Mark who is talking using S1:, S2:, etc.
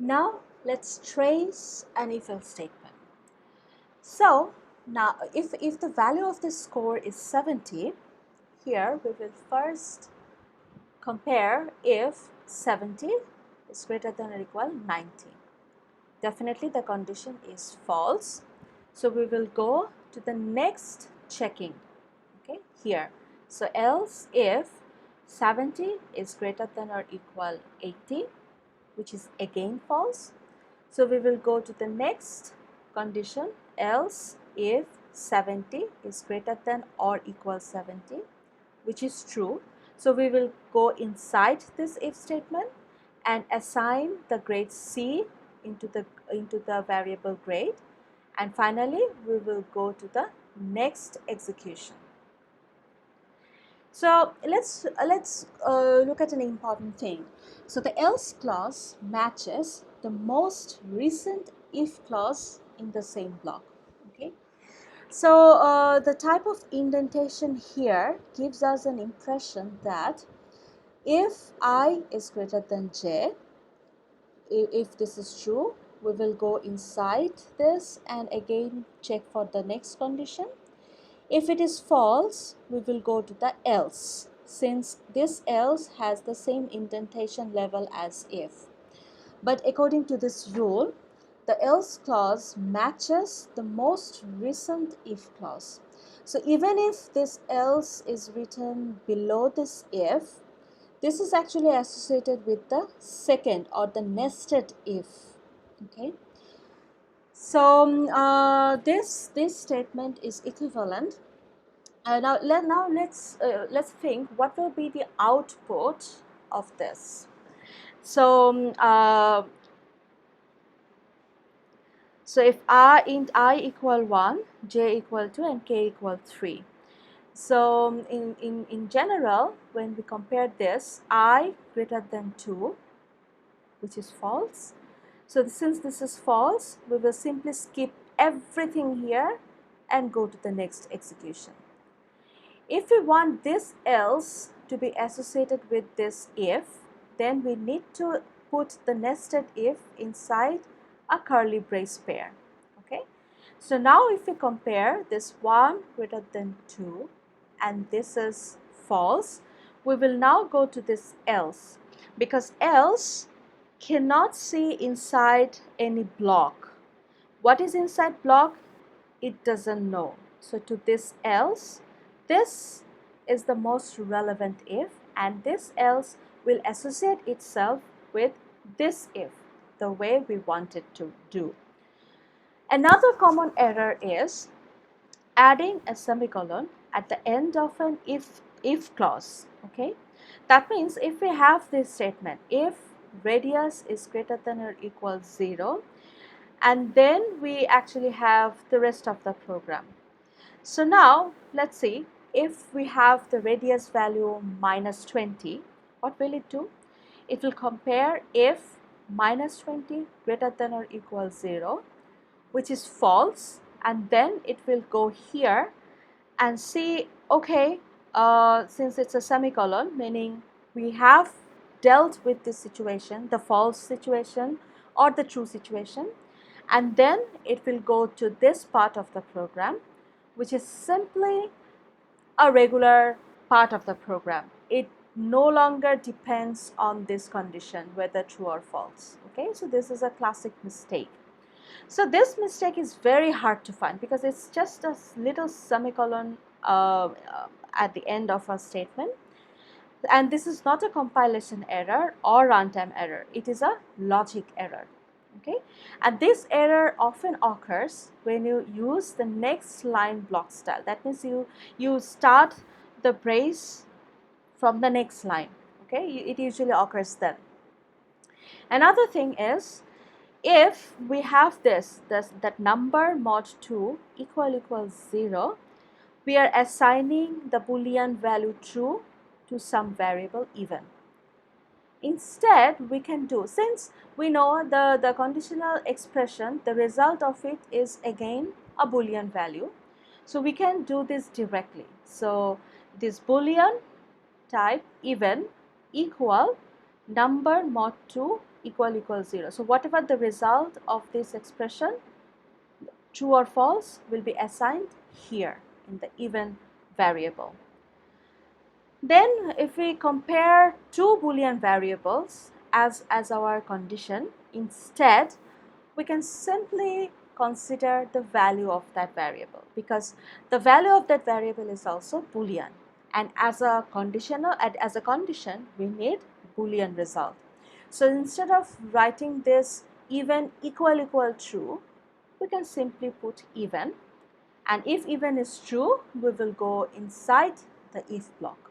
S1: Now let's trace an if-else statement. So now if the value of the score is 70, here we will first compare if 70 is greater than or equal 90. Definitely the condition is false. So we will go to the next checking, okay, here. So else if 70 is greater than or equal 80, which is again false. So we will go to the next condition, else if 70 is greater than or equal 70, which is true. So we will go inside this if statement and assign the grade C into the variable grade, and finally we will go to the next execution. So let's look at an important thing. So the else clause matches the most recent if clause in the same block. Okay. So the type of indentation here gives us an impression that if I is greater than j, if this is true, we will go inside this and again check for the next condition. If it is false, we will go to the else, since this else has the same indentation level as if. But according to this rule, the else clause matches the most recent if clause. So even if this else is written below this if, this is actually associated with the second or the nested if. Okay. So this statement is equivalent. Now let's think what will be the output of this. So so if r int I equal 1, j equal 2 and k equal 3. So in general, when we compare this, I greater than 2, which is false. So since this is false, we will simply skip everything here and go to the next execution. If we want this else to be associated with this if, then we need to put the nested if inside a curly brace pair. Okay. So now if we compare this 1 greater than 2 and this is false, we will now go to this else, because else cannot see inside any block. What is inside block? It doesn't know. So to this else, this is the most relevant if, and this else will associate itself with this if, the way we want it to do. Another common error is adding a semicolon at the end of an if clause. Okay, that means if we have this statement, if radius is greater than or equal 0, and then we actually have the rest of the program. So now let's see, if we have the radius value minus 20, what will it do? It will compare if minus 20 greater than or equal 0, which is false, and then it will go here and see, okay, since it's a semicolon, meaning we have dealt with this situation, the false situation or the true situation, and then it will go to this part of the program, which is simply a regular part of the program. It no longer depends on this condition, whether true or false. Okay, so this is a classic mistake. So this mistake is very hard to find because it's just a little semicolon at the end of a statement, and this is not a compilation error or runtime error, it is a logic error. Okay, and this error often occurs when you use the next line block style. That means you start the brace from the next line. Okay, it usually occurs then. Another thing is, if we have that number mod 2 equals 0, we are assigning the Boolean value true to some variable even. Instead, we can do, since we know the conditional expression, the result of it is again a Boolean value, so we can do this directly. So this Boolean type even equal number mod 2 equal 0. So whatever the result of this expression, true or false, will be assigned here in the even variable. Then if we compare two Boolean variables as our condition, instead we can simply consider the value of that variable, because the value of that variable is also Boolean, and as a condition we need Boolean result. So instead of writing this even equal true, we can simply put even, and if even is true, we will go inside the if block.